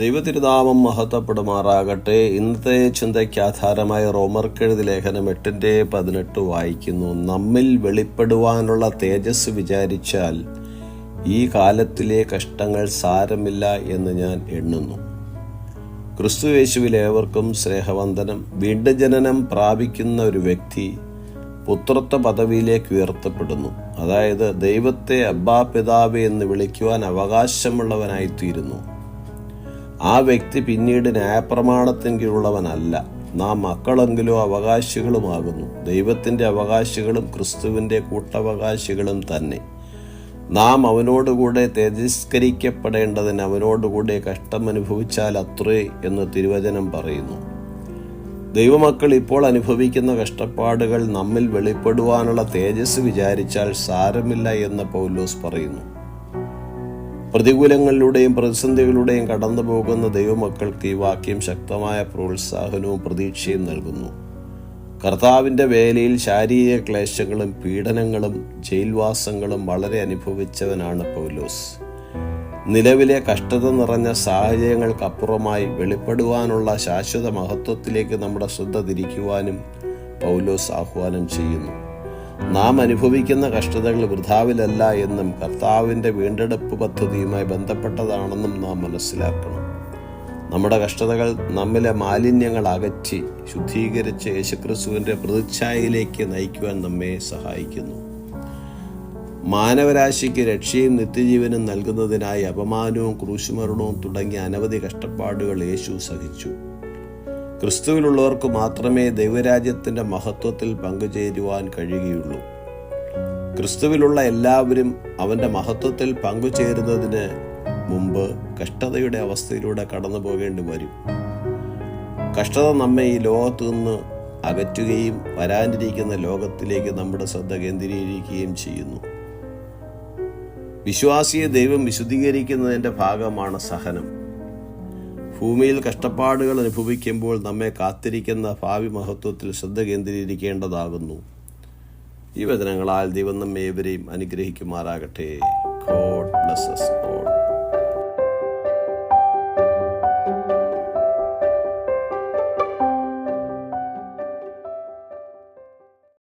ദൈവതിരുനാമം മഹത്വപ്പെടുമാറാകട്ടെ. ഇന്നത്തെ ചിന്തയ്ക്ക് ആധാരമായ റോമർക്കെഴുതിയ ലേഖനം 8:18 വായിക്കുന്നു. നമ്മിൽ വെളിപ്പെടുവാനുള്ള തേജസ് വിചാരിച്ചാൽ ഈ കാലത്തിലെ കഷ്ടങ്ങൾ സാരമില്ല എന്ന് ഞാൻ എണ്ണുന്നു. ക്രിസ്തുയേശുവിൽ ഏവർക്കും സ്നേഹവന്ദനം. വീണ്ടും ജനനം പ്രാപിക്കുന്ന ഒരു വ്യക്തി പുത്രത്വ പദവിയിലേക്ക് ഉയർത്തപ്പെടുന്നു. അതായത് ദൈവത്തെ അബ്ബാ പിതാവേ എന്ന് വിളിക്കുവാൻ അവകാശമുള്ളവനായിത്തീരുന്നു. ആ വ്യക്തി പിന്നീട് ന്യായപ്രമാണത്തിന് കീഴുള്ളവനല്ല. നാം മക്കളെങ്കിലോ അവകാശികളുമാകുന്നു. ദൈവത്തിൻ്റെ അവകാശികളും ക്രിസ്തുവിൻ്റെ കൂട്ടവകാശികളും തന്നെ. നാം അവനോടുകൂടെ തേജസ്കരിക്കപ്പെടേണ്ടതിന് അവനോടുകൂടെ കഷ്ടം അനുഭവിച്ചാൽ അത്രേ എന്ന് തിരുവചനം പറയുന്നു. ദൈവമക്കൾ ഇപ്പോൾ അനുഭവിക്കുന്ന കഷ്ടപ്പാടുകൾ നമ്മിൽ വെളിപ്പെടുവാനുള്ള തേജസ് വിചാരിച്ചാൽ സാരമില്ല എന്ന് പൗലോസ് പറയുന്നു. പ്രതികൂലങ്ങളിലൂടെയും പ്രതിസന്ധികളിലൂടെയും കടന്നു പോകുന്ന ദൈവമക്കൾക്ക് ഈ വാക്യം ശക്തമായ പ്രോത്സാഹനവും പ്രതീക്ഷയും നൽകുന്നു. കർത്താവിൻ്റെ വേലയിൽ ശാരീരിക ക്ലേശങ്ങളും പീഡനങ്ങളും ജയിൽവാസങ്ങളും വളരെ അനുഭവിച്ചവനാണ് പൗലോസ്. നിലവിലെ കഷ്ടത നിറഞ്ഞ സാഹചര്യങ്ങൾക്കപ്പുറമായി വെളിപ്പെടുവാനുള്ള ശാശ്വത മഹത്വത്തിലേക്ക് നമ്മുടെ ശ്രദ്ധ തിരിക്കുവാനും പൗലോസ് ആഹ്വാനം ചെയ്യുന്നു. നാം അനുഭവിക്കുന്ന കഷ്ടതകൾ വൃഥാവിലല്ല എന്നും കർത്താവിൻ്റെ വീണ്ടെടുപ്പ് പദ്ധതിയുമായി ബന്ധപ്പെട്ടതാണെന്നും നാം മനസ്സിലാക്കണം. നമ്മുടെ കഷ്ടതകൾ നമ്മിലെ മാലിന്യങ്ങൾ അകറ്റി ശുദ്ധീകരിച്ച് യേശുക്രിസ്തുവിൻ്റെ പ്രതിച്ഛായയിലേക്ക് നയിക്കുവാൻ നമ്മെ സഹായിക്കുന്നു. മാനവരാശിക്ക് രക്ഷയും നിത്യജീവനും നൽകുന്നതിനായി അപമാനവും ക്രൂശുമരണവും തുടങ്ങിയ അനവധി കഷ്ടപ്പാടുകൾ യേശു സഹിച്ചു. ക്രിസ്തുവിലുള്ളവർക്ക് മാത്രമേ ദൈവരാജ്യത്തിൻ്റെ മഹത്വത്തിൽ പങ്കുചേരുവാൻ കഴിയുകയുള്ളൂ. ക്രിസ്തുവിലുള്ള എല്ലാവരും അവൻ്റെ മഹത്വത്തിൽ പങ്കുചേരുന്നതിന് മുമ്പ് കഷ്ടതയുടെ അവസ്ഥയിലൂടെ കടന്നു പോകേണ്ടി വരും. കഷ്ടത നമ്മെ ഈ ലോകത്തു നിന്ന് അകറ്റുകയും വരാനിരിക്കുന്ന ലോകത്തിലേക്ക് നമ്മുടെ ശ്രദ്ധ കേന്ദ്രീകരിക്കുകയും ചെയ്യുന്നു. വിശ്വാസിയെ ദൈവം വിശുദ്ധീകരിക്കുന്നതിൻ്റെ ഭാഗമാണ് സഹനം. ഭൂമിയിൽ കഷ്ടപ്പാടുകൾ അനുഭവിക്കുമ്പോൾ നമ്മെ കാത്തിരിക്കുന്ന ഭാവി മഹത്വത്തിൽ ശ്രദ്ധ കേന്ദ്രീകരിക്കേണ്ടതാകുന്നു. ഈ വചനങ്ങളാൽ ദൈവം നമ്മെ ഏവരെയും അനുഗ്രഹിക്കുമാറാകട്ടെ. God bless us all.